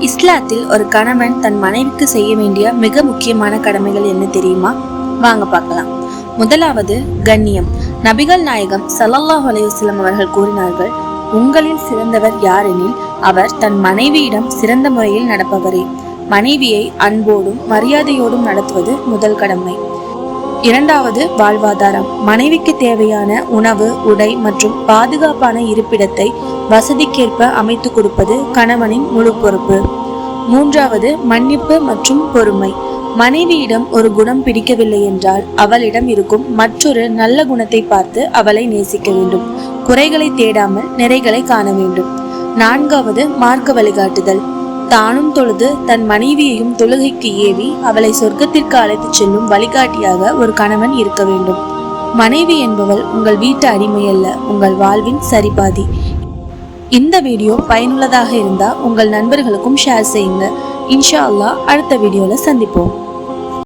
இஸ்லாத்தில் ஒரு கணவன் தன் மனைவிக்கு செய்ய வேண்டிய மிக முக்கியமான கடமைகள் என்ன தெரியுமா? வாங்க பார்க்கலாம். முதலாவது கண்ணியம். நபிகள் நாயகம் ஸல்லல்லாஹு அலைஹி வஸல்லம் அவர்கள் கூறினார்கள், உங்களில் சிறந்தவர் யாரெனில் அவர் தன் மனைவியிடம் சிறந்த முறையில் நடப்பவரே. மனைவியை அன்போடும் மரியாதையோடும் நடத்துவது முதல் கடமை. இரண்டாவது வாழ்வாதாரம். மனைவிக்கு தேவையான உணவு, உடை மற்றும் பாதுகாப்பான இருப்பிடத்தை வசதிக்கேற்ப அமைத்து கொடுப்பது கணவனின் முழு பொறுப்பு. மூன்றாவது மன்னிப்பு மற்றும் பொறுமை. மனைவியிடம் ஒரு குணம் பிடிக்கவில்லை என்றால் அவளிடம் இருக்கும் மற்றொரு நல்ல குணத்தை பார்த்து அவளை நேசிக்க வேண்டும். குறைகளை தேடாமல் நிறைகளை காண வேண்டும். நான்காவது மார்க்க வழிகாட்டுதல். தானும் தொழுது தன் மனைவியையும் தொழுகைக்கு ஏவி அவளை சொர்க்கத்திற்கு அழைத்து செல்லும் வழிகாட்டியாக ஒரு கணவன் இருக்க வேண்டும். மனைவி என்பவள் உங்கள் வீட்டு அடிமை அல்ல, உங்கள் வாழ்வின் சரிபாதி. இந்த வீடியோ பயனுள்ளதாக இருந்தால் உங்கள் நண்பர்களுக்கும் ஷேர் செய்யுங்க. இன்ஷா அல்லாஹ் அடுத்த வீடியோல சந்திப்போம்.